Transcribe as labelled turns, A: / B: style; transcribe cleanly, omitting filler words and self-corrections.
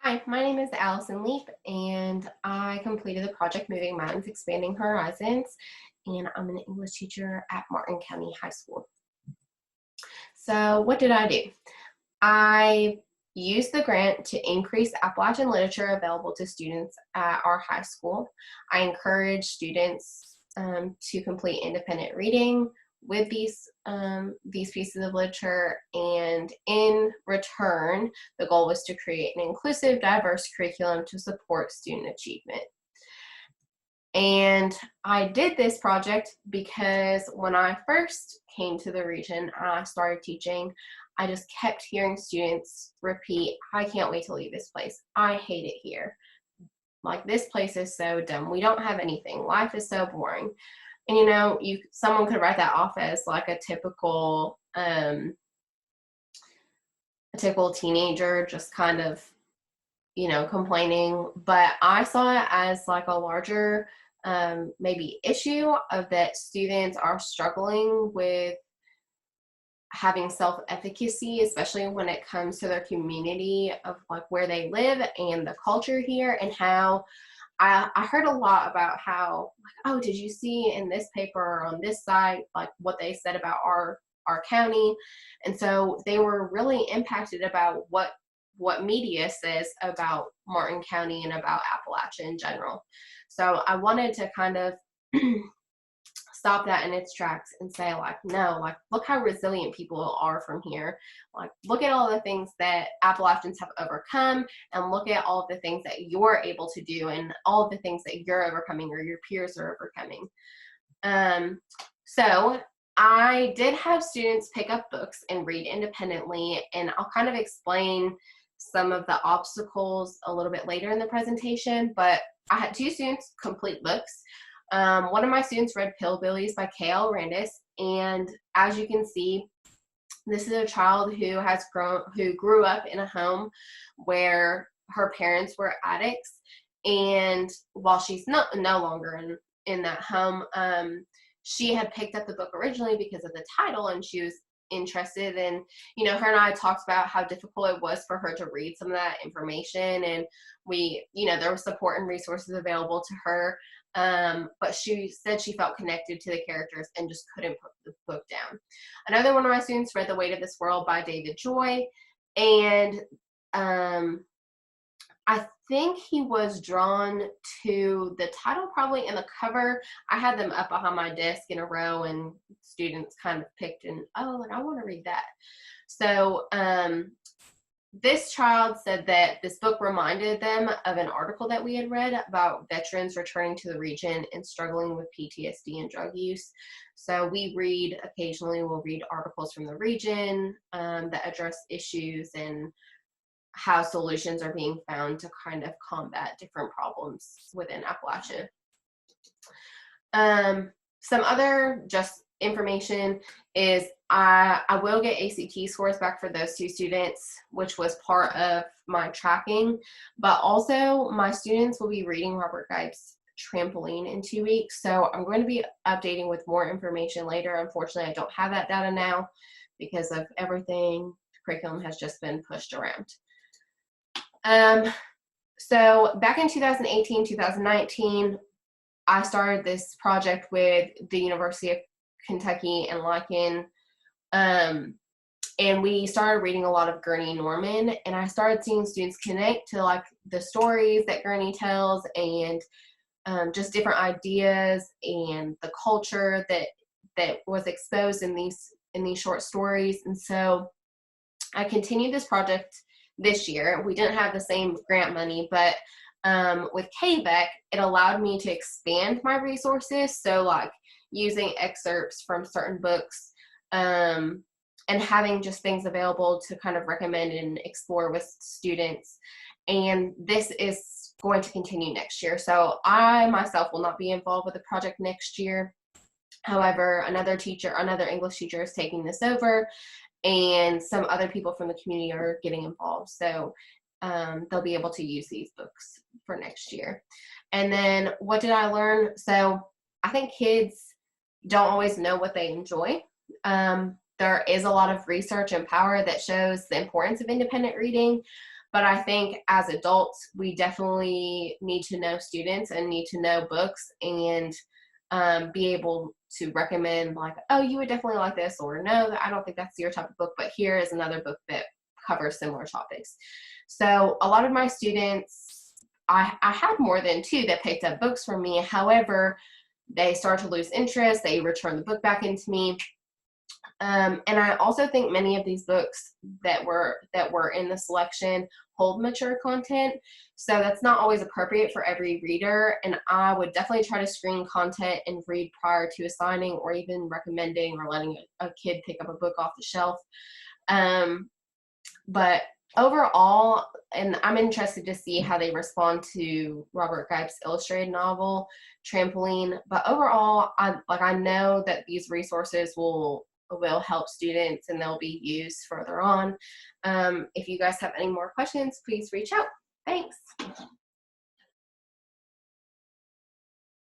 A: Hi, my name is Allison Leip, and I completed the project Moving Mountains, Expanding Horizons, and I'm an English teacher at Martin County High School. So what did I do? I used the grant to increase Appalachian literature available to students at our high school. I encourage students to complete independent reading with these pieces of literature, and in return, the goal was to create an inclusive, diverse curriculum to support student achievement. And I did this project because when I first came to the region and I started teaching, I just kept hearing students repeat, "I can't wait to leave this place. I hate it here. Like, this place is so dumb. We don't have anything. Life is so boring." And someone could write that off as like a typical teenager just kind of, complaining. But I saw it as like a larger maybe issue of that students are struggling with having self-efficacy, especially when it comes to their community of like where they live and the culture here, and how I heard a lot about how, like, oh, did you see in this paper or on this site, like what they said about our county? And so they were really impacted about what media says about Martin County and about Appalachia in general. So I wanted to kind of stop that in its tracks and say, like, no, like, look how resilient people are from here. Like, look at all the things that Appalachians have overcome, and look at all of the things that you're able to do, and all of the things that you're overcoming or your peers are overcoming. So I did have students pick up books and read independently, and I'll kind of explain some of the obstacles a little bit later in the presentation, but I had two students complete books. One of my students read Pillbillies by K.L. Randis, and as you can see, this is a child who grew up in a home where her parents were addicts, and while she's no longer in that home, she had picked up the book originally because of the title, and she was interested. And her and I talked about how difficult it was for her to read some of that information, and there was support and resources available to her, but she said she felt connected to the characters and just couldn't put the book down. Another one of my students read The Weight of This World by David Joy, and I think he was drawn to the title probably in the cover. I had them up behind my desk in a row, and students kind of picked, and like, I want to read that. So this child said that this book reminded them of an article that we had read about veterans returning to the region and struggling with PTSD and drug use. So occasionally we'll read articles from the region that address issues and how solutions are being found to kind of combat different problems within Appalachia. Some other just information is I will get ACT scores back for those two students, which was part of my tracking, but also my students will be reading Robert Geip's Trampoline in 2 weeks. So I'm going to be updating with more information later. Unfortunately, I don't have that data now because of everything. The curriculum has just been pushed around. So back in 2018, 2019, I started this project with the University of Kentucky and Lycan, and we started reading a lot of Gurney Norman, and I started seeing students connect to like the stories that Gurney tells, and just different ideas and the culture that was exposed in these short stories. And so I continued this project this year. We didn't have the same grant money, but with KVEC, it allowed me to expand my resources. So like using excerpts from certain books, and having just things available to kind of recommend and explore with students. And this is going to continue next year. So I myself will not be involved with the project next year. However, another English teacher is taking this over, and some other people from the community are getting involved. So they'll be able to use these books for next year. And then what did I learn? So I think kids don't always know what they enjoy. There is a lot of research and power that shows the importance of independent reading. But I think as adults, we definitely need to know students and need to know books and be able to recommend, like, oh, you would definitely like this, or no, I don't think that's your type of book, but here is another book that covers similar topics. So a lot of my students, I had more than 2 that picked up books from me. However, they start to lose interest. They return the book back into me. And I also think many of these books that were in the selection hold mature content, so that's not always appropriate for every reader. And I would definitely try to screen content and read prior to assigning, or even recommending or letting a kid pick up a book off the shelf. But overall, and I'm interested to see how they respond to Robert Geip's illustrated novel, Trampoline. But overall, I know that these resources will help students and they'll be used further on. If you guys have any more questions, please reach out. Thanks.